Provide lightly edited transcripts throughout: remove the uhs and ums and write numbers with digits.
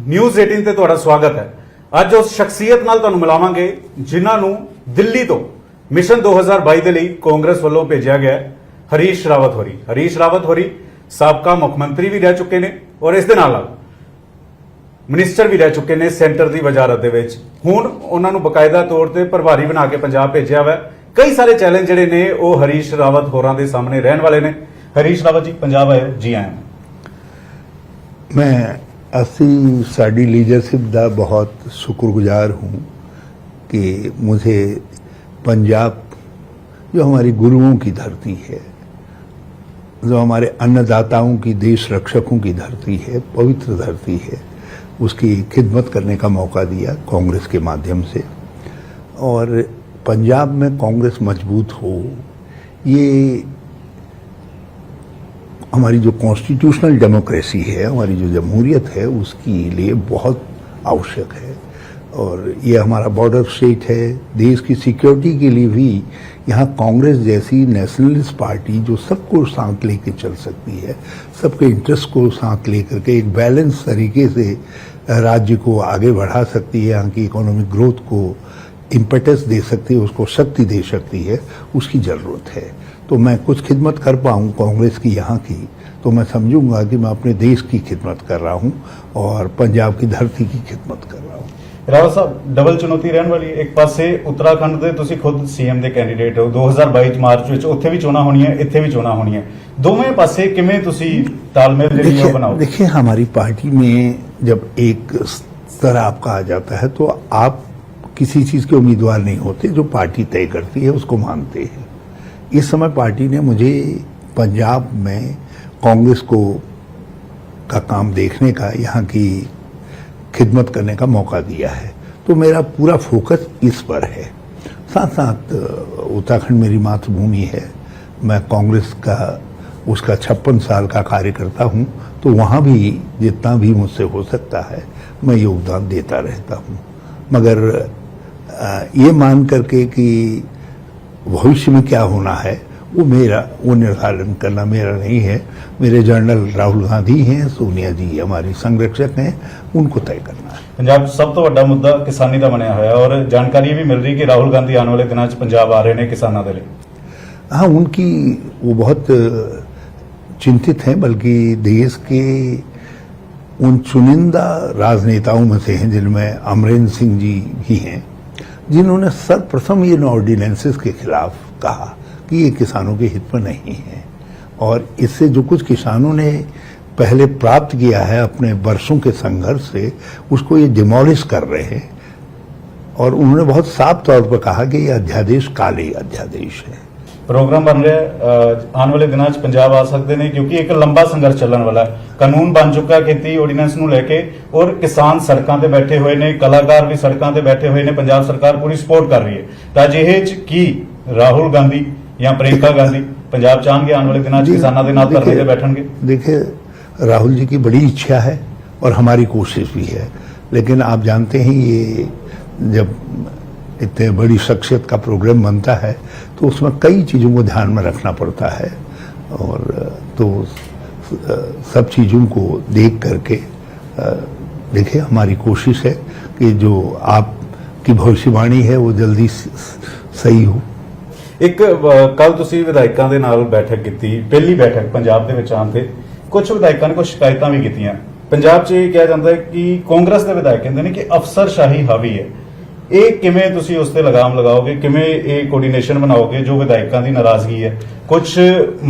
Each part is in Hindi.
न्यूज़ 18 ਤੇ ਤੁਹਾਡਾ ਸਵਾਗਤ ਹੈ। ਅੱਜ ਉਸ ਸ਼ਖਸੀਅਤ ਨਾਲ ਤੁਹਾਨੂੰ ਮਿਲਾਵਾਂਗੇ ਜਿਨ੍ਹਾਂ ਨੂੰ ਦਿੱਲੀ ਤੋਂ ਮਿਸ਼ਨ 2022 ਦੇ ਲਈ ਕਾਂਗਰਸ ਵੱਲੋਂ ਭੇਜਿਆ ਗਿਆ ਹੈ। ਹਰੀਸ਼ ਰਾਵਤ ਹੋਰੀ ਸਾਬਕਾ ਮੁੱਖ ਮੰਤਰੀ ਵੀ ਰਹਿ ਚੁੱਕੇ ਨੇ ਔਰ ਇਸ ਦੇ ਨਾਲ ਮਿਨਿਸਟਰ ਵੀ ਰਹਿ ਚੁੱਕੇ ਨੇ ਸੈਂਟਰ ਦੀ ਵਜ਼ਾਰਤ ਦੇ ਵਿੱਚ। ਹੁਣ ਉਹਨਾਂ ਨੂੰ ਬਕਾਇਦਾ ਤੌਰ ਤੇ ਪ੍ਰਭਾਰੀ ਬਣਾ ਕੇ ਪੰਜਾਬ ਭੇਜਿਆ ਹੋਇਆ। ਕਈ ਸਾਰੇ ਚੈਲੰਜ ਜਿਹੜੇ ਨੇ ਉਹ ਹਰੀਸ਼ ਰਾਵਤ ਹੋਰਾਂ ਦੇ ਸਾਹਮਣੇ ਰਹਿਣ ਵਾਲੇ ਨੇ। ਹਰੀਸ਼ ਰਾਵਤ ਜੀ ਪੰਜਾਬ ਆਏ ਜੀ ਆਏ। मैं साड़ी लीडरशिप का बहुत शुक्रगुजार हूँ कि मुझे पंजाब जो हमारी गुरुओं की धरती है, जो हमारे अन्नदाताओं की, देश रक्षकों की धरती है, पवित्र धरती है, उसकी खिदमत करने का मौका दिया कांग्रेस के माध्यम से। और पंजाब में कांग्रेस मजबूत हो, ये हमारी जो कॉन्स्टिट्यूशनल डेमोक्रेसी है, हमारी जो जमहूरियत है, उसके लिए बहुत आवश्यक है। और ये हमारा बॉर्डर स्टेट है, देश की सिक्योरिटी के लिए भी यहाँ कांग्रेस जैसी नेशनलिस्ट पार्टी जो सबको साथ लेके चल सकती है, सबके इंटरेस्ट को साथ लेकर के एक बैलेंस तरीके से राज्य को आगे बढ़ा सकती है, यहाँ की इकोनॉमिक ग्रोथ को इम्पेटस दे सकती है, उसको शक्ति दे सकती है, उसकी ज़रूरत है। तो मैं कुछ खिदमत कर पाऊँ कांग्रेस की यहाँ की, तो मैं समझूंगा कि मैं अपने देश की खिदमत कर रहा हूँ और पंजाब की धरती की खिदमत कर रहा हूँ। ਰਾਵਤ ਸਾਹਿਬ ਡਬਲ ਚੁਣੌਤੀ ਰਹਿਣ ਵਾਲੀ। ਇੱਕ ਪਾਸੇ ਉੱਤਰਾਖੰਡ ਦੇ ਤੁਸੀਂ ਖੁਦ ਸੀਐਮ ਦੇ ਕੈਂਡੀਡੇਟ ਹੋ। 2022 ਮਾਰਚ ਵਿੱਚ ਉੱਥੇ ਵੀ ਚੋਣਾਂ ਹੋਣੀਆਂ, ਇੱਥੇ ਵੀ ਚੋਣਾਂ ਹੋਣੀਆਂ। दोवें पासे किमें तुसी तालमेल बनाओ? देखिए, हमारी पार्टी में जब एक स्तर आपका आ जाता है तो आप किसी चीज़ के उम्मीदवार नहीं होते, जो पार्टी तय करती है उसको मानते हैं। इस समय पार्टी ने मुझे पंजाब में कांग्रेस का काम देखने का, यहाँ की खिदमत करने का मौका दिया है, तो मेरा पूरा फोकस इस पर है। साथ साथ उत्तराखंड मेरी मातृभूमि है, मैं कांग्रेस का उसका 56 साल का कार्यकर्ता हूँ, तो वहाँ भी जितना भी मुझसे हो सकता है मैं योगदान देता रहता हूँ। मगर ये मान करके कि भविष्य में क्या होना है वो निर्धारण करना मेरा नहीं है। मेरे जनरल राहुल गांधी हैं, सोनिया जी हमारी संरक्षक हैं, उनको तय करना है। पंजाब सब तो बड़ा मुद्दा किसानी का बनया हुआ और जानकारी भी मिल रही कि राहुल गांधी आने वाले दिनों पंजाब आ रहे हैं किसानों के लिए। हाँ, उनकी वो बहुत चिंतित हैं, बल्कि देश के उन चुनिंदा राजनेताओं में से हैं जिनमें अमरेंद्र सिंह जी भी हैं, जिन्होंने सर्वप्रथम ये ऑर्डिनेंसेस के खिलाफ कहा कि ये किसानों के हित में नहीं है। और इससे जो कुछ किसानों ने पहले प्राप्त किया है अपने वर्षों के संघर्ष से, उसको ये डिमोलिश कर रहे हैं। और उन्होंने बहुत साफ तौर पर कहा कि ये अध्यादेश काले अध्यादेश है। प्रोग्राम बन रहा है आने वाले दिनों पंजाब आ सकते हैं, क्योंकि एक लंबा संघर्ष चलने वाला है। कानून बन चुका खेती ऑर्डीनेंस नूं लेके और किसान सड़कों ते बैठे हुए ने, कलाकार भी सड़कों ते बैठे हुए ने, पंजाब सरकार पूरी सपोर्ट कर रही है। तो अजिहे की राहुल गांधी या प्रियंका गांधी पंजाब चाहेंगे आने वाले दिनों किसानों के नाल धरने ते बैठणगे? देखिए, राहुल जी की बड़ी इच्छा है और हमारी कोशिश भी है, लेकिन आप जानते हैं ये जब इतने बड़ी शख्सियत का प्रोग्राम बनता है तो उसमें कई चीज़ों को ध्यान में रखना पड़ता है। और तो सब चीज़ों को देख करके देखिए, हमारी कोशिश है कि जो आपकी भविष्यवाणी है वो जल्दी सही हो। एक कल तुसी विधायकों के नाल बैठक की, पहली बैठक पंजाब दे विच आउण ते कुछ विधायकों ने कुछ शिकायतां भी कीतियां। पंजाब 'च ये कहा जाता है कि कांग्रेस के विधायक कहते हैं कि अफसरशाही हावी है। ਇਹ ਕਿਵੇਂ ਤੁਸੀਂ ਉਸ ਤੇ ਲਗਾਮ ਲਗਾਓਗੇ, ਕਿਵੇਂ ਇਹ ਕੋਆਰਡੀਨੇਸ਼ਨ ਬਣਾਓਗੇ ਜੋ ਵਿਧਾਇਕਾਂ ਦੀ ਨਾਰਾਜ਼ਗੀ ਹੈ? ਕੁਝ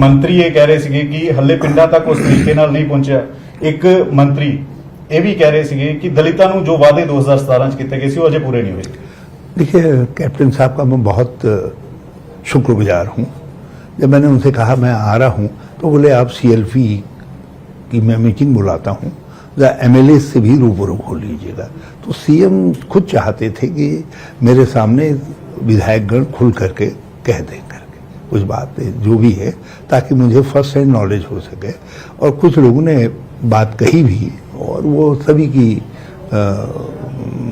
ਮੰਤਰੀ ਇਹ ਕਹਿ ਰਹੇ ਸੀਗੇ ਕਿ ਹੱਲੇ ਪਿੰਡਾਂ ਤੱਕ ਉਸ ਤਰੀਕੇ ਨਾਲ ਨਹੀਂ ਪਹੁੰਚਿਆ। ਇੱਕ ਮੰਤਰੀ ਇਹ ਵੀ ਕਹਿ ਰਹੇ ਸੀਗੇ ਕਿ ਦਲਿਤਾਂ ਨੂੰ ਜੋ ਵਾਅਦੇ 2017 ਚ ਕੀਤੇ ਗਏ ਸੀ ਉਹ ਅਜੇ ਪੂਰੇ ਨਹੀਂ ਹੋਏ। देखिए, कैप्टन साहब का मैं बहुत शुक्रगुजार हूँ। जब मैंने उनसे कहा मैं आ रहा हूँ तो बोले आप CLP की मैं मीटिंग बुलाता हूँ, MLA से भी रूबरू हो लीजिएगा। तो CM खुद चाहते थे कि मेरे सामने विधायकगण खुल करके कह दें करके कुछ बात जो भी है, ताकि मुझे फर्स्ट हैंड नॉलेज हो सके। और कुछ लोगों ने बात कही भी और वो सभी की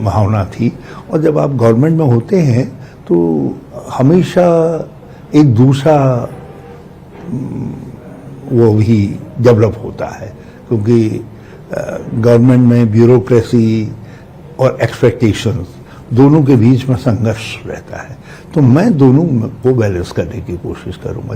भावना थी। और जब आप गवर्नमेंट में होते हैं तो हमेशा एक दूसरा वो भी डेवलप होता है, क्योंकि गवर्नमेंट में ब्यूरोक्रेसी और एक्सपेक्टेशंस दोनों के बीच में संघर्ष रहता है। तो मैं दोनों को बैलेंस करने की कोशिश करूंगा।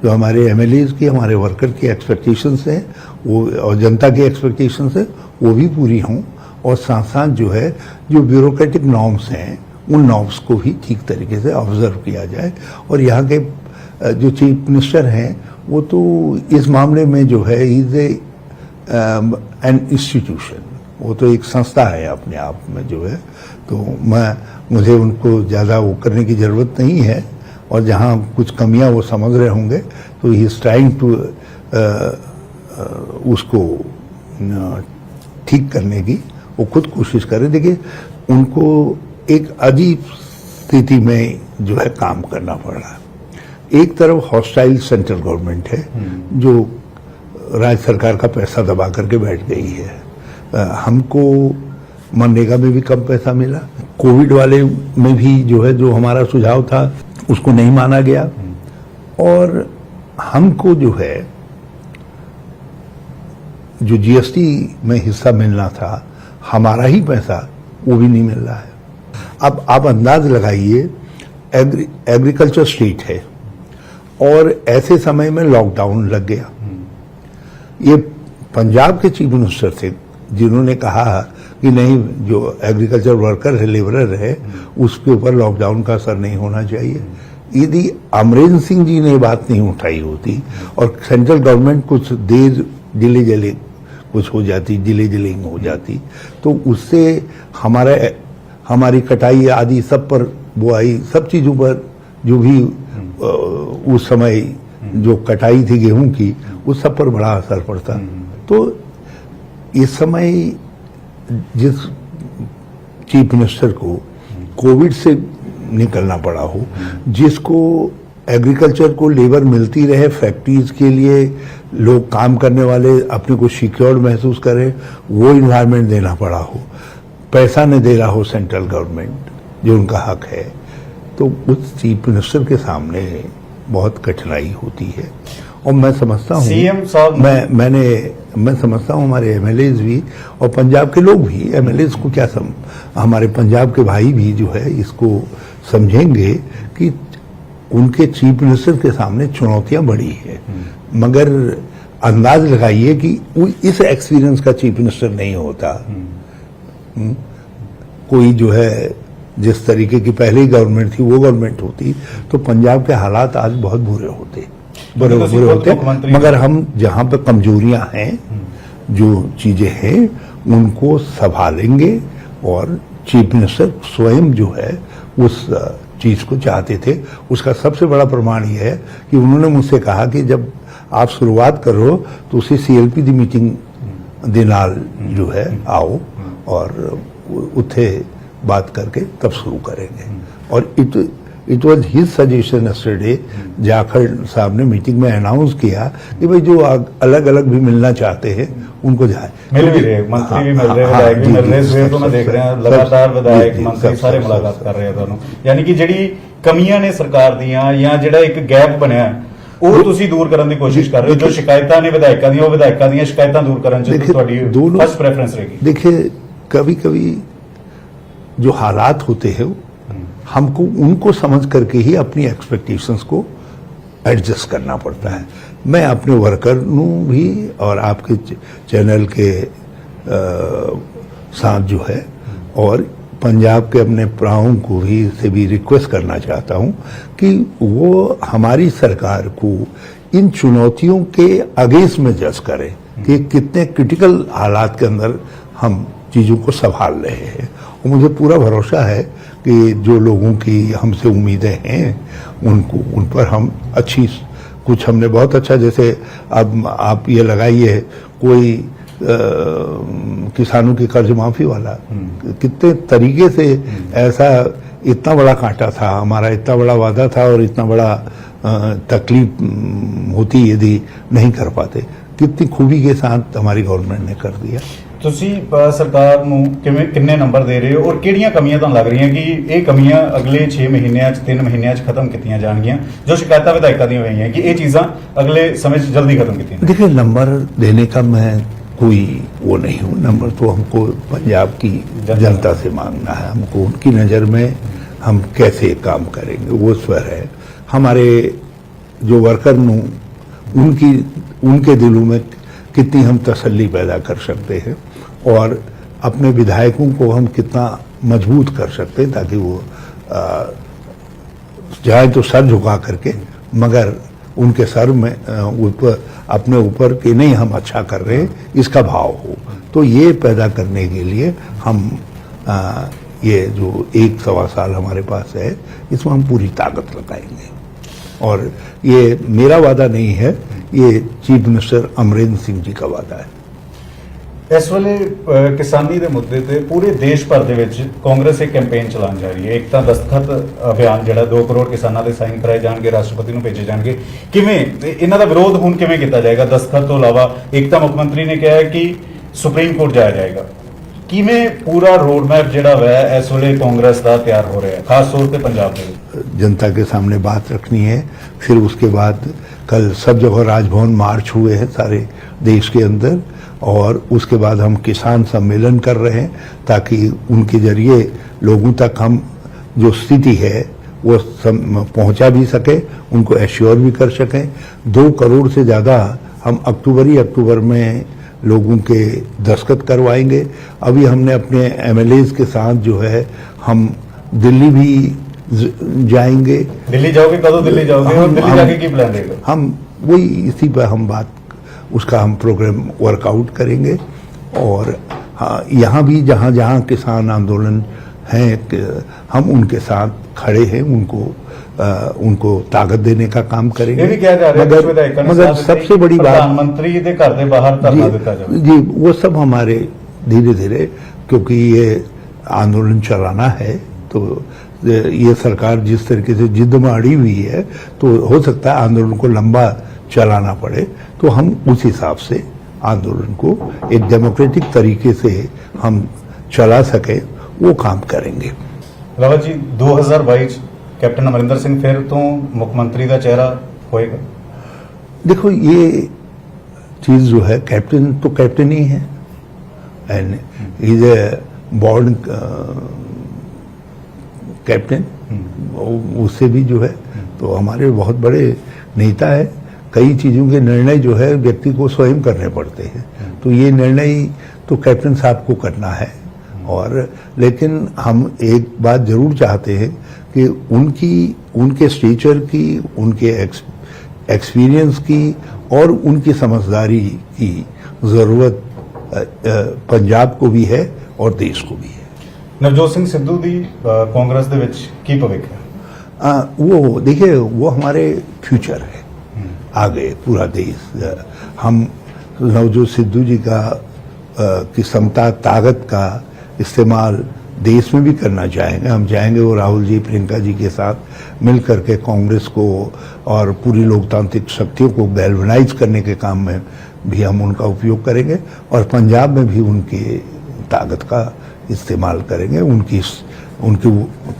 जो हमारे एमएलएज की, हमारे वर्कर की एक्सपेक्टेशंस हैं वो और जनता की एक्सपेक्टेशंस है वो भी पूरी हों, और साथ साथ जो है जो ब्यूरोक्रेटिक नॉर्म्स हैं उन नॉर्म्स को भी ठीक तरीके से ऑब्जर्व किया जाए। और यहाँ के जो चीफ मिनिस्टर हैं वो तो इस मामले में जो है इज एन इंस्टीट्यूशन, वो तो एक संस्था है अपने आप में जो है। तो मुझे उनको ज़्यादा वो करने की ज़रूरत नहीं है, और जहाँ कुछ कमियां वो समझ रहे होंगे तो ही इज़ ट्राइंग टू उसको ठीक करने की वो खुद कोशिश करें। देखिए उनको एक अजीब स्थिति में जो है काम करना पड़ रहा है। एक तरफ हॉस्टाइल सेंट्रल गवर्नमेंट है जो राज्य सरकार का पैसा दबा करके बैठ गई है। हमको मनरेगा में भी कम पैसा मिला, कोविड वाले में भी जो है जो हमारा सुझाव था उसको नहीं माना गया, और हमको जो है जो जीएसटी में हिस्सा मिलना था हमारा ही पैसा वो भी नहीं मिल रहा है। अब आप अंदाज लगाइए, एग्रीकल्चर स्टेट है और ऐसे समय में लॉकडाउन लग गया। ये पंजाब के चीफ मिनिस्टर थे जिन्होंने कहा कि नहीं, जो एग्रीकल्चर वर्कर है, लेबरर है, उसके ऊपर लॉकडाउन का असर नहीं होना चाहिए। यदि अमरेंद्र सिंह जी ने बात नहीं उठाई होती और सेंट्रल गवर्नमेंट कुछ देर डिले कुछ हो जाती, डिलिंग हो जाती, तो उससे हमारी कटाई आदि सब पर, बुआई सब चीज़ों पर जो भी उस समय जो कटाई थी गेहूं की, उस सब पर बड़ा असर पड़ता। तो इस समय जिस चीफ मिनिस्टर को कोविड से निकलना पड़ा हो, जिसको एग्रीकल्चर को लेबर मिलती रहे, फैक्ट्रीज के लिए लोग काम करने वाले अपने को सिक्योर्ड महसूस करें, वो इन्वायरमेंट देना पड़ा हो, पैसा नहीं दे रहा हो सेंट्रल गवर्नमेंट जो उनका हक है, तो उस चीफ मिनिस्टर के सामने बहुत कठिनाई होती है। और मैं समझता हूँ सीएम साहब मैं समझता हूँ हमारे एमएलएज भी और पंजाब के लोग भी, एमएलएज को क्या हमारे पंजाब के भाई भी जो है इसको समझेंगे कि उनके चीफ मिनिस्टर के सामने चुनौतियां बड़ी है। मगर अंदाज लगाइए कि इस एक्सपीरियंस का चीफ मिनिस्टर नहीं होता। कोई जो है जिस तरीके की पहले गवर्नमेंट थी वो गवर्नमेंट होती तो पंजाब के हालात आज बहुत बुरे होते, बुरे होते। मगर हम जहां पर कमजोरियां हैं, जो चीजें हैं, उनको संभालेंगे। और चीफ मिनिस्टर स्वयं जो है उस चीज को चाहते थे। उसका सबसे बड़ा प्रमाण यह है कि उन्होंने मुझसे कहा कि जब आप शुरुआत करो तो उसी CLP दी मीटिंग दे नाल जो है आओ और उथे बात करके तब शुरू करेंगे। और it was his suggestion yesterday, Jakhar साहब ने मीटिंग में अनाउंस किया कि भाई जो अलग अलग भी मिलना चाहते हैं उनको जाए। मिल भी रहे, मंत्री भी मिल रहे, विधायक भी मिल रहे, तो मैं देख रहे हैं लगातार विधायक मंत्री ਸਾਰੇ ਮੁਲਾਕਾਤ ਕਰ ਰਹੇ ਆ ਤੁਹਾਨੂੰ। ਯਾਨੀ ਕਿ ਜਿਹੜੀ ਕਮੀਆਂ ਨੇ ਸਰਕਾਰ ਦੀਆਂ ਜਾਂ ਜਿਹੜਾ ਇੱਕ ਗੈਪ ਬਣਿਆ ਉਹ ਤੁਸੀਂ ਦੂਰ ਕਰਨ ਦੀ ਕੋਸ਼ਿਸ਼ ਕਰ ਰਹੇ ਹੋ। ਜੋ ਸ਼ਿਕਾਇਤਾਂ ਨੇ ਵਿਧਾਇਕਾਂ ਦੀਆਂ, ਉਹ ਵਿਧਾਇਕਾਂ ਦੀਆਂ ਸ਼ਿਕਾਇਤਾਂ ਦੂਰ ਕਰਨ ਚ ਤੁਹਾਡੀ ਫਸਟ प्रेफरेंस रहेगी। देखिए कभी कभी जो हालात होते हैं हमको उनको समझ करके ही अपनी एक्सपेक्टेशंस को एडजस्ट करना पड़ता है। मैं अपने वर्कर भी और आपके चैनल के साथ जो है और पंजाब के अपने प्राओं को भी से भी रिक्वेस्ट करना चाहता हूं कि वो हमारी सरकार को इन चुनौतियों के अगेंस्ट में जज करें कि कितने क्रिटिकल हालात के अंदर हम चीज़ों को संभाल रहे हैं। और मुझे पूरा भरोसा है कि जो लोगों की हमसे उम्मीदें हैं उन पर हम अच्छी, कुछ हमने बहुत अच्छा, जैसे अब आप ये लगाइए कोई किसानों की कर्ज माफी वाला, कितने तरीके से ऐसा इतना बड़ा कांटा था, हमारा इतना बड़ा वादा था और इतना बड़ा तकलीफ होती यदि नहीं कर पाते, कितनी खूबी के साथ हमारी गवर्नमेंट ने कर दिया। ਤੁਸੀਂ ਸਰਕਾਰ ਨੂੰ ਕਿੰਨੇ ਨੰਬਰ ਦੇ ਰਹੇ ਹੋ ਔਰ ਕਿਹੜੀਆਂ ਕਮੀਆਂ ਤੁਹਾਨੂੰ ਲੱਗ ਰਹੀਆਂ ਕਿ ਇਹ ਕਮੀਆਂ ਅਗਲੇ 6 ਮਹੀਨਿਆਂ 'ਚ 3 ਮਹੀਨਿਆਂ 'ਚ ਖਤਮ ਕੀਤੀਆਂ ਜਾਣਗੀਆਂ, ਜੋ ਸ਼ਿਕਾਇਤਾਂ ਵਿਧਾਇਕਾਂ ਦੀਆਂ ਹੋਈਆਂ ਕਿ ਇਹ ਚੀਜ਼ਾਂ ਅਗਲੇ ਸਮੇਂ 'ਚ ਜਲਦੀ ਖਤਮ ਕੀਤੀਆਂ? देखिए नंबर देने का मैं कोई वो नहीं हो। नंबर तो हमको पंजाब की जनता से मांगना है, हमको उनकी नज़र में हम कैसे काम करेंगे वो स्वर है। हमारे जो वर्कर नु उनके दिलों में कितनी हम तसल्ली पैदा कर सकते हैं और अपने विधायकों को हम कितना मजबूत कर सकते हैं ताकि वो जाए तो सर झुका करके, मगर उनके सर में ऊपर अपने ऊपर कि नहीं हम अच्छा कर रहे हैं इसका भाव हो। तो ये पैदा करने के लिए हम ये जो 1-1.25 साल हमारे पास है इसमें हम पूरी ताकत लगाएंगे। और ये मेरा वादा नहीं है, ये चीफ मिनिस्टर अमरिंदर सिंह जी का वादा है। ਇਸ ਵੇਲੇ ਕਿਸਾਨੀ ਦੇ ਮੁੱਦੇ ਤੇ ਪੂਰੇ ਦੇਸ਼ ਭਰ ਦੇ ਵਿੱਚ ਕਾਂਗਰਸ ਇੱਕ ਕੈਂਪੇਨ ਚਲਾਉਣ ਜਾ ਰਹੀ ਹੈ। ਇੱਕ ਤਾਂ ਦਸਤਖਤ ਅਭਿਆਨ ਜਿਹੜਾ 2 ਕਰੋੜ ਕਿਸਾਨਾਂ ਦੇ ਸਾਈਨ ਕਰਾਏ ਜਾਣਗੇ, ਰਾਸ਼ਟਰਪਤੀ ਨੂੰ ਭੇਜੇ ਜਾਣਗੇ। ਕਿਵੇਂ ਇਹਨਾਂ ਦਾ ਵਿਰੋਧ ਹੁਣ ਕਿਵੇਂ ਕੀਤਾ ਜਾਏਗਾ? ਦਸਤਖਤ ਤੋਂ ਇਲਾਵਾ ਇੱਕ ਤਾਂ ਮੁੱਖ ਮੰਤਰੀ ਨੇ ਕਿਹਾ ਹੈ ਕਿ ਸੁਪਰੀਮ ਕੋਰਟ ਜਾਇਆ ਜਾਏਗਾ। ਕਿਵੇਂ ਪੂਰਾ ਰੋਡ ਮੈਪ ਜਿਹੜਾ ਹੈ ਇਸ ਵੇਲੇ ਕਾਂਗਰਸ ਦਾ ਤਿਆਰ ਹੋ ਰਿਹਾ ਹੈ, ਖਾਸ ਤੌਰ ਤੇ ਪੰਜਾਬ ਦੇ ਵਿੱਚ? जनता के सामने बात रखनी है। फिर उसके बाद कल सब जगह राजभवन मार्च हुए हैं सारे देश के अंदर, और उसके बाद हम किसान सम्मेलन कर रहे हैं ताकि उनके जरिए लोगों तक हम जो स्थिति है वो पहुंचा भी सके, उनको एश्योर भी कर सकें। 2 करोड़ से ज़्यादा हम अक्टूबर में लोगों के दस्तखत करवाएंगे। अभी हमने अपने एमएलएज के साथ जो है हम दिल्ली भी जाएंगे। दिल्ली जाओगे? कਦੋਂ दिल्ली जाओगे और दिल्ली जाके की प्लान रहेगा? हम वही इसी पर हम बात उसका हम प्रोग्राम वर्कआउट करेंगे। और हाँ, यहाँ भी जहाँ जहाँ किसान आंदोलन हैं हम उनके साथ खड़े हैं, उनको ताकत देने का काम करेंगे। ये भी किया जा रहा है, मगर सबसे बड़ी बात प्रधानमंत्री के घर के बाहर धरना देता जाए जी, वो सब हमारे धीरे धीरे, क्योंकि ये आंदोलन चलाना है तो ये सरकार जिस तरीके से जिद में अड़ी हुई है तो हो सकता है आंदोलन को लंबा चलाना पड़े, तो हम उस हिसाब से आंदोलन को एक डेमोक्रेटिक तरीके से हम चला सके वो काम करेंगे। रावत जी, 2022 कैप्टन अमरिंदर सिंह फिर तो मुख्यमंत्री का चेहरा होएगा? देखो, ये चीज जो है, कैप्टन तो कैप्टन ही है and is a born captain. उससे भी जो है तो हमारे बहुत बड़े नेता है। कई चीज़ों के निर्णय जो है व्यक्ति को स्वयं करने पड़ते हैं, तो ये निर्णय तो कैप्टन साहब को करना है। और लेकिन हम एक बात जरूर चाहते हैं कि उनके स्टेचर की, उनके एक्सपीरियंस की और उनकी समझदारी की ज़रूरत पंजाब को भी है और देश को भी है। नवजोत सिंह सिद्धू दी कांग्रेस दे विच की भविष्य है? वो देखिए, वो हमारे फ्यूचर है, आगे पूरा देश। हम नवजोत सिद्धू जी का की क्षमता, ताकत का इस्तेमाल देश में भी करना चाहेंगे। हम चाहेंगे वो राहुल जी, प्रियंका जी के साथ मिल करके कांग्रेस को और पूरी लोकतांत्रिक शक्तियों को गैल्वनाइज करने के काम में भी हम उनका उपयोग करेंगे, और पंजाब में भी उनकी ताकत का इस्तेमाल करेंगे। उनकी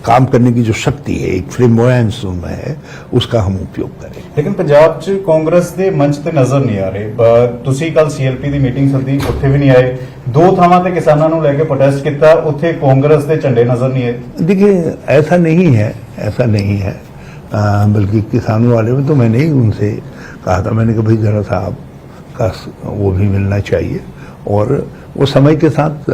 काम करने की जो शक्ति है, एक फ्लेमबॉयंस उनमें है, उसका हम उपयोग करेंगे। लेकिन पंजाब च कांग्रेस के मंच ते नजर नहीं आ रहे। तुसी कल सीएलपी की मीटिंग सदी, उत्थे भी नहीं आए। 2 थावां ते किसानां नूं लैके प्रोटेस्ट किया, उत्थे कांग्रेस के झंडे नजर नहीं आए। देखिए, ऐसा नहीं है, बल्कि किसानों वाले में तो मैंने ही उनसे कहा था, मैंने कहा भाई जरा साहब का वो भी मिलना चाहिए। और वो समय के साथ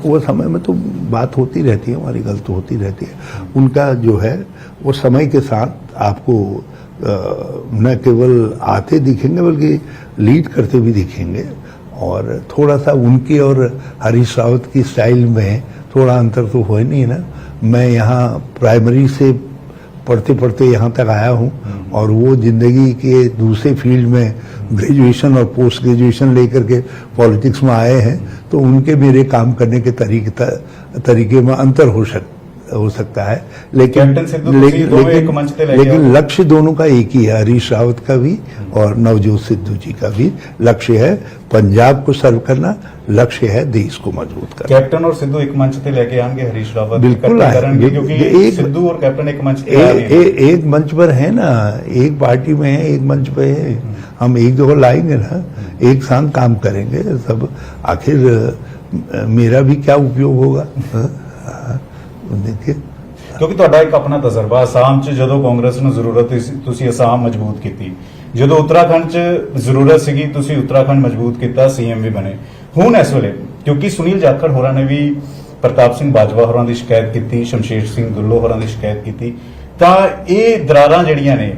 वो समय में तो बात होती रहती है, हमारी गलती होती रहती है। उनका जो है वो समय के साथ आपको न केवल आते दिखेंगे बल्कि लीड करते भी दिखेंगे। और थोड़ा सा उनकी और हरीश रावत की स्टाइल में थोड़ा अंतर तो हो ही नहीं ना। मैं यहाँ प्राइमरी से पढ़ते पढ़ते यहाँ तक आया हूँ, और वो जिंदगी के दूसरे फील्ड में ग्रेजुएशन और पोस्ट ग्रेजुएशन लेकर के पॉलिटिक्स में आए हैं, तो उनके मेरे काम करने के तरीके में अंतर हो सकता है, लेकिन कैप्टन सिद्धू तुसी दोवें एक मंच ते लेके लेकिन आओ। लक्ष्य दोनों का एक ही है, हरीश रावत का भी और नवजोत सिद्धू जी का भी लक्ष्य है पंजाब को सर्व करना, लक्ष्य है देश को मजबूत करना। कैप्टन और सिद्धू एक मंच ते लेके आएंगे हरीश रावत बिल्कुल इकट्ठे आए, करेंगे, बिल्कुल। क्योंकि एक- सिद्धू और कैप्टन एक मंच पे आ रहे हैं। एक मंच पर है ना, एक पार्टी में है, एक मंच पे है, हम एक जगह लाएंगे ना, एक साथ काम करेंगे सब। आखिर मेरा भी क्या उपयोग होगा? देखिए, ਕਿਉਂਕਿ ਤੁਹਾਡਾ ਇੱਕ ਆਪਣਾ ਤਜਰਬਾ ਅਸਾਮ 'ਚ ਜਦੋਂ ਕਾਂਗਰਸ ਨੂੰ ਜ਼ਰੂਰਤ ਸੀ ਤੁਸੀਂ ਅਸਾਮ ਮਜ਼ਬੂਤ ਕੀਤੀ, ਜਦੋਂ ਉੱਤਰਾਖੰਡ 'ਚ ਜ਼ਰੂਰਤ ਸੀਗੀ ਤੁਸੀਂ ਉੱਤਰਾਖੰਡ ਮਜ਼ਬੂਤ ਕੀਤਾ, ਸੀਐਮ ਵੀ ਬਣੇ। ਹੁਣ ਇਸ ਵੇਲੇ ਕਿਉਂਕਿ ਸੁਨੀਲ ਜਾਖੜ ਹੋਰਾਂ ਨੇ ਵੀ ਪ੍ਰਤਾਪ ਸਿੰਘ ਬਾਜਵਾ ਹੋਰਾਂ ਦੀ ਸ਼ਿਕਾਇਤ ਕੀਤੀ, ਸ਼ਮਸ਼ੇਰ ਸਿੰਘ ਦੁੱਲੋ ਹੋਰਾਂ ਦੀ ਸ਼ਿਕਾਇਤ ਕੀਤੀ, ਤਾਂ ਇਹ ਦਰਾਰਾਂ ਜਿਹੜੀਆਂ ਨੇ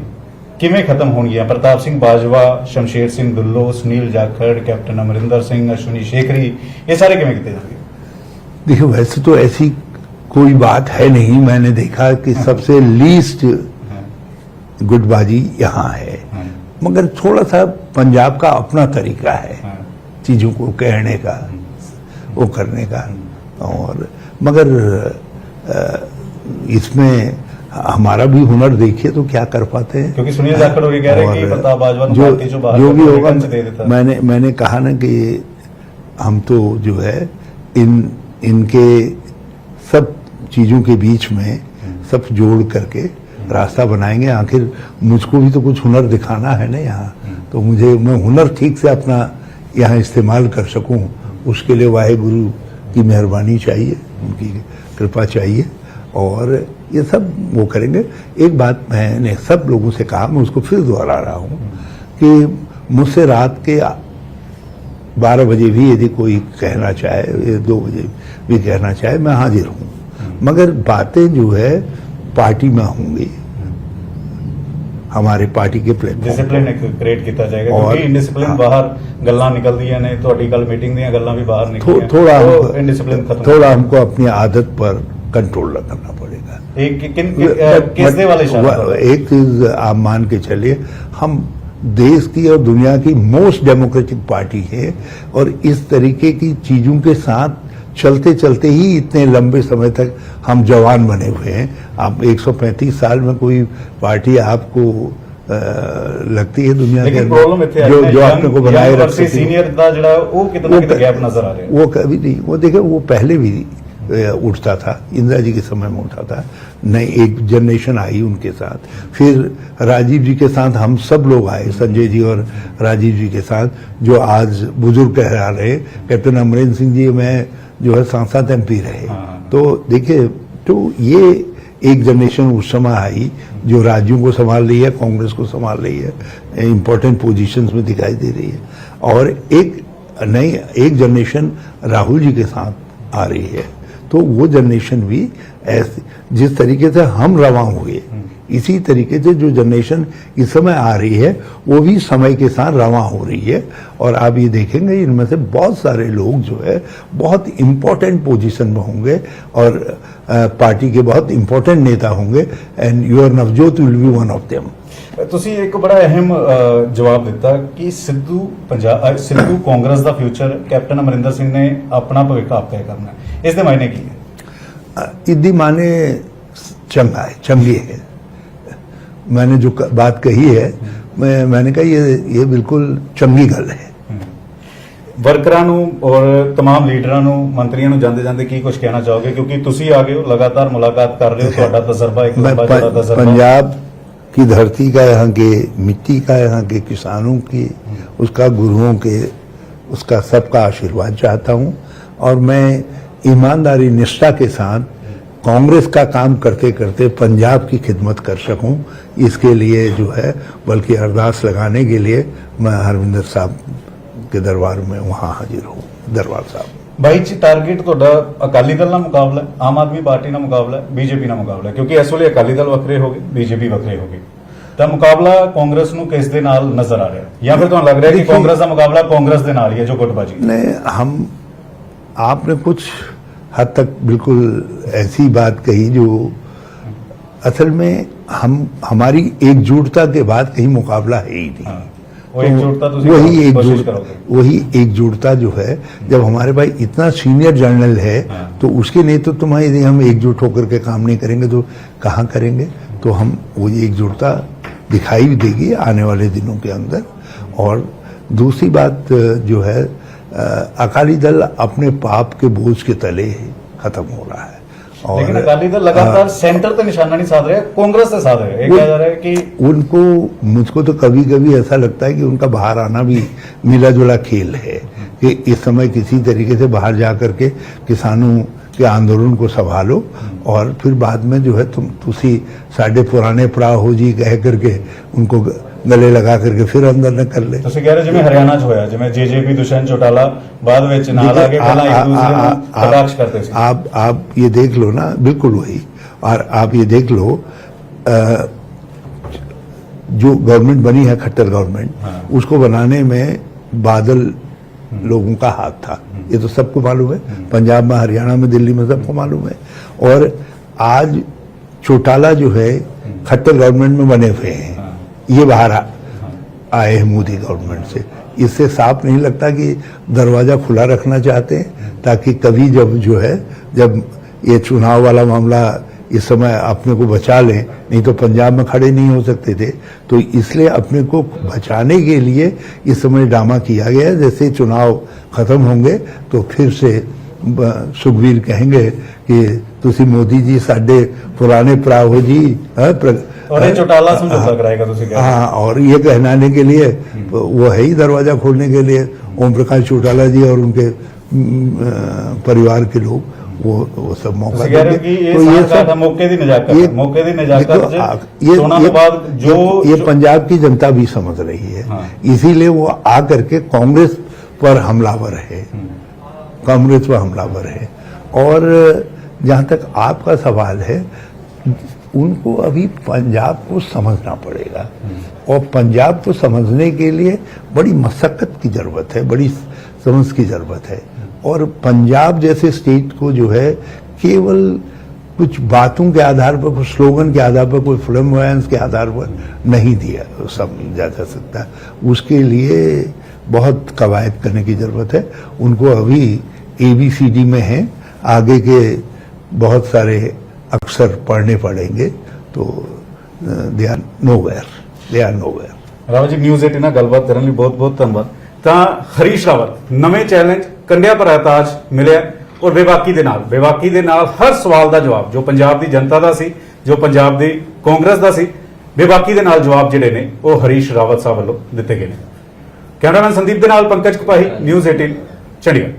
ਕਿਵੇਂ ਖਤਮ ਹੋਣਗੀਆਂ? ਪ੍ਰਤਾਪ ਸਿੰਘ ਬਾਜਵਾ, ਸ਼ਮਸ਼ੇਰ ਸਿੰਘ ਦੁੱਲੋ, ਸੁਨੀਲ ਜਾਖੜ, ਕੈਪਟਨ ਅਮਰਿੰਦਰ ਸਿੰਘ, ਅਸ਼ਵਨੀ ਸ਼ੇਖਰੀ, ਇਹ ਸਾਰੇ ਕਿਵੇਂ ਕੀਤੇ ਜਾਣਗੇ? देखो वैसे तो ऐसी कोई बात है नहीं, मैंने देखा कि सबसे लीस्ट गुटबाजी यहाँ है, मगर थोड़ा सा पंजाब का अपना तरीका है चीजों को कहने का, वो करने का, और मगर इसमें हमारा भी हुनर देखिए तो क्या कर पाते हैं। क्योंकि सुनील जाखड़ और ये कह रहे हैं कि और प्रताप बाजवा ने जो पार्टी जो बाहर जो भी करके होगा, कंच दे देता है। मैंने कहा ना कि हम तो जो है इनके सब चीजों के बीच में सब जोड़ करके रास्ता बनाएंगे। आखिर मुझको भी तो कुछ हुनर दिखाना है ना यहाँ, तो मैं हुनर ठीक से अपना यहाँ इस्तेमाल कर सकूं, उसके लिए वाहेगुरु की मेहरबानी चाहिए, उनकी कृपा चाहिए, और ये सब वो करेंगे। एक बात मैंने सब लोगों से कहा, मैं उसको फिर दोहरा रहा हूँ कि मुझसे रात के 12 बजे भी यदि कोई कहना चाहे, 2 बजे भी कहना चाहे, मैं हाजिर हूँ, मगर बातें जो है पार्टी में होंगी, हमारे पार्टी के प्लेटफॉर्म। डिसिप्लिन क्रिएट किया जाएगा, और- क्योंकि इनडिसिप्लिन हाँ। बाहर गल्लां निकलदियां ने, ਤੁਹਾਡੀ ਕੱਲ ਮੀਟਿੰग ਦੀਆਂ ਗੱਲਾਂ ਵੀ ਬਾਹਰ थोड़ा ਨਿਕਲੀਆਂ, इनडिसिप्लिन खत्म थोड़ा हमको अपनी आदत पर कंट्रोल करना पड़ेगा। किस दे वाले इशारा? एक चीज आप मान के चलिए, हम देश की और दुनिया की मोस्ट डेमोक्रेटिक पार्टी है, और इस तरीके की चीजों के साथ चलते चलते ही इतने लंबे समय तक हम जवान बने हुए हैं। आप 135 साल में कोई पार्टी आपको लगती है दुनिया के लेकिन प्रॉब्लम ਇੱਥੇ अंदर जो अपने को बनाए रख सकती है? सीनियर ਦਾ ਜਿਹੜਾ ਉਹ ਕਿਤੇ ਨਾ ਕਿਤੇ ਗੈਪ ਨਜ਼ਰ ਆ ਰਿਹਾ ਹੈ। वो कभी नहीं, वो देखो वो पहले भी उठता था, इंदिरा जी के समय में उठा था, नई एक जनरेशन आई उनके साथ, फिर राजीव जी के साथ हम सब लोग आए, संजय जी और राजीव जी के साथ, जो आज बुजुर्ग कहला रहे, कैप्टन अमरिंदर सिंह जी में जो है सांसद एमपी रहे। तो देखिए, तो ये एक जनरेशन उस समय आई जो राज्यों को संभाल रही है, कांग्रेस को संभाल रही है, इंपॉर्टेंट पोजीशंस में दिखाई दे रही है, और एक जनरेशन राहुल जी के साथ आ रही है। तो वो जनरेशन भी ऐसे, जिस तरीके से हम रवा हुए, इसी तरीके से जो जनरेशन इस समय आ रही है वो भी समय के साथ रवा हो रही है। और आप ये देखेंगे इनमें से बहुत सारे लोग जो है बहुत इंपॉर्टेंट पोजीशन में होंगे, और पार्टी के बहुत इंपॉर्टेंट नेता होंगे, and your Navjot will be one of them. ਤੁਸੀਂ ਇੱਕ ਬੜਾ ਅਹਿਮ ਜਵਾਬ ਦਿੱਤਾ ਕਿ ਸਿੱਧੂ ਕਾਂਗਰਸ ਦਾ ਫਿਊਚਰ, ਕੈਪਟਨ ਅਮਰਿੰਦਰ ਸਿੰਘ ਨੇ ਆਪਣਾ ਭਵਿੱਖ ਆਪ ਤੈਅ ਕਰਨਾ ਹੈ। ਇਸ ਦੇ ਮਾਇਨੇ ਕੀ ਹੈ? इदी माने चंगा है, चंगी है। मैंने जो बात कही है, मैंने कहा ये बिल्कुल चंगी गल है। ਵਰਕਰਾਂ ਨੂੰ ਔਰ तमाम ਲੀਡਰਾਂ ਨੂੰ, ਮੰਤਰੀਆਂ ਨੂੰ ਜਾਂਦੇ ਜਾਂਦੇ ਕੀ ਕੁਝ ਕਹਿਣਾ ਚਾਹੋਗੇ? ਕਿਉਂਕਿ ਤੁਸੀਂ ਆ ਗਏ ਹੋ, ਲਗਾਤਾਰ ਮੁਲਾਕਾਤ ਕਰ ਰਹੇ ਹੋ, ਤੁਹਾਡਾ ਤਜਰਬਾ ਇੱਕ ਲੰਬਾ ਚੌੜਾ ਤਜਰਬਾ। पंजाब की धरती का, यहाँ के मिट्टी का, यहाँ के किसानों की, उसका गुरुओं के, उसका सबका आशीर्वाद चाहता हूँ, और मैं ईमानदारी निष्ठा के साथ कांग्रेस का काम करते करते पंजाब की खिदमत कर सकूं, इसके लिए जो है बल्कि अरदास लगाने के लिए मैं हरविंदर साहब के दरबार में वहाँ हाजिर हूँ। दरबार साहब ਬਾਈ ਜੀ, ਟਾਰਗੇਟ ਤੁਹਾਡਾ ਅਕਾਲੀ ਦਲ ਨਾਲ ਮੁਕਾਬਲਾ, ਆਮ ਆਦਮੀ ਪਾਰਟੀ ਨਾਲ ਮੁਕਾਬਲਾ, ਬੀਜੇਪੀ ਨਾਲ ਮੁਕਾਬਲਾ? ਕਿਉਂਕਿ ਇਸ ਵੇਲੇ ਅਕਾਲੀ ਦਲ ਵੱਖਰੇ ਹੋ ਗਏ, ਬੀਜੇਪੀ ਵੱਖਰੇ ਹੋ ਗਈ, ਤਾਂ ਮੁਕਾਬਲਾ ਕਾਂਗਰਸ ਨੂੰ ਕਿਸ ਦੇ ਨਾਲ ਨਜ਼ਰ ਆ ਰਿਹਾ, ਜਾਂ ਫਿਰ ਤੁਹਾਨੂੰ ਲੱਗ ਰਿਹਾ ਕਿ ਕਾਂਗਰਸ ਦਾ ਮੁਕਾਬਲਾ ਕਾਂਗਰਸ ਦੇ ਨਾਲ ਹੀ ਹੈ ਜੋ ਗੁੱਟਬਾਜੀ? ने आपने कुछ हद तक बिल्कुल ऐसी बात कही जो असल में हमारी एकजुटता के बाद कहीं मुकाबला है ही नहीं। वो एकजुटता तुसी वही कोशिश करोगे? वही एकजुटता जो है, जब हमारे भाई इतना सीनियर जनरल है तो उसके नेतृत्व में यदि हम एकजुट होकर के काम नहीं करेंगे तो कहाँ करेंगे? तो हम वो एकजुटता दिखाई भी देगी आने वाले दिनों के अंदर। और दूसरी बात जो है, अकाली दल अपने पाप के बोझ के तले खत्म हो रहा है। और लेकिन अकाली दल लगातार सेंटर पे निशाना नहीं साध रहे, कांग्रेस से साध रहे हैं। ये कहा जा रहा है कि उनको, मुझको तो कभी कभी ऐसा लगता है कि उनका बाहर आना भी मिला जुला खेल है, कि इस समय किसी तरीके से बाहर जा करके किसानों के आंदोलन को संभालो और फिर बाद में जो है तुसी साढ़े पुराने पड़ा हो जी कह करके उनको गले लगा करके फिर अंदर न कर ले। ਤੁਸੀਂ ਕਹਿ ਰਹੇ ਜਿਵੇਂ ਹਰਿਆਣਾ 'ਚ ਹੋਇਆ, ਜਿਵੇਂ ਜੇਜੇਪੀ ਦੁਸ਼ਯੰਤ ਚੌਟਾਲਾ ਬਾਅਦ ਵਿੱਚ ਨਾਲ ਆ ਕੇ ਪਹਿਲਾਂ ਇੱਕ ਦੂਸਰੇ ਨੂੰ ਕਟਾਕਸ਼ ਕਰਦੇ ਸੀ। आप ये देख लो ना, बिल्कुल वही। और आप ये देख लो, जो गवर्नमेंट बनी है खट्टर गवर्नमेंट, उसको बनाने में बादल लोगों का हाथ था, ये तो सबको मालूम है। पंजाब में, हरियाणा में, दिल्ली में सबको मालूम है। और आज चौटाला जो है खट्टर गवर्नमेंट में बने हुए हैं, ये बाहर आए हैं मोदी गवर्नमेंट से। इससे साफ नहीं लगता कि दरवाजा खुला रखना चाहते हैं ताकि कभी जब जो है, जब ये चुनाव वाला मामला इस समय अपने को बचा लें, नहीं तो पंजाब में खड़े नहीं हो सकते थे। तो इसलिए अपने को बचाने के लिए इस समय ड्रामा किया गया है। जैसे चुनाव खत्म होंगे तो फिर से सुखबीर कहेंगे कि तुसी मोदी जी साडे पुराने भरा हो जी। और ये चौटाला समझौता कराएगा तुसी कह रहे हैं। हाँ, और ये कहनाने के लिए वो है ही दरवाजा खोलने के लिए ओम प्रकाश चौटाला जी और उनके परिवार के लोग वो सब मौका ਤੁਸੀਂ ਕਹਿ ਰਹੇ ਹੋ कि ये तो सब मौके की नजाकत है, मौके की नजाकत ये चुनाव के बाद जो ये पंजाब की जनता भी समझ रही है। हाँ। इसीलिए वो आ करके कांग्रेस पर हमलावर है, कांग्रेस पर हमलावर है। और जहां तक आपका सवाल है, उनको अभी पंजाब को समझना पड़ेगा और पंजाब को समझने के लिए बड़ी मशक्कत की जरूरत है, बड़ी समझ की जरूरत है। और पंजाब जैसे स्टेट को जो है केवल कुछ बातों के आधार पर, कुछ स्लोगन के आधार पर, कोई फ्लेमोयंस के आधार पर नहीं दिया समझा जा सकता। उसके लिए बहुत कवायद करने की जरूरत है। उनको अभी ABCD में है, आगे के बहुत सारे अक्षर पढ़ने पड़ेंगे। तो they are nowhere. Rawat ji, News 18 ਨਾਲ ਗੱਲਬਾਤ ਕਰਨ ਲਈ ਬਹੁਤ-ਬਹੁਤ ਧੰਨਵਾਦ। ਤਾਂ ਹਰੀਸ਼ ਰਾਵਤ ਨਵੇਂ ਚੈਲੰਜ ਕੰਡਿਆ ਭਰਾ ਤਾਜ ਮਿਲਿਆ ਔਰ ਬੇਬਾਕੀ ਦੇ ਨਾਲ ਹਰ ਸਵਾਲ ਦਾ ਜਵਾਬ ਜੋ ਪੰਜਾਬ ਦੀ ਜਨਤਾ ਦਾ ਸੀ, ਜੋ ਪੰਜਾਬ ਦੀ ਕਾਂਗਰਸ ਦਾ ਸੀ, ਬੇਬਾਕੀ ਦੇ ਨਾਲ ਜਵਾਬ ਜਿਹੜੇ ਨੇ ਉਹ ਹਰੀਸ਼ ਰਾਵਤ ਸਾਹਿਬ ਵੱਲੋਂ ਦਿੱਤੇ ਗਏ ਨੇ। ਕੈਮਰਾਮੈਨ ਸੰਦੀਪ ਦੇ ਨਾਲ ਪੰਕਜ ਕਪਾਹੀ, न्यूज़ 18 ਚੰਡੀਗੜ੍ਹ।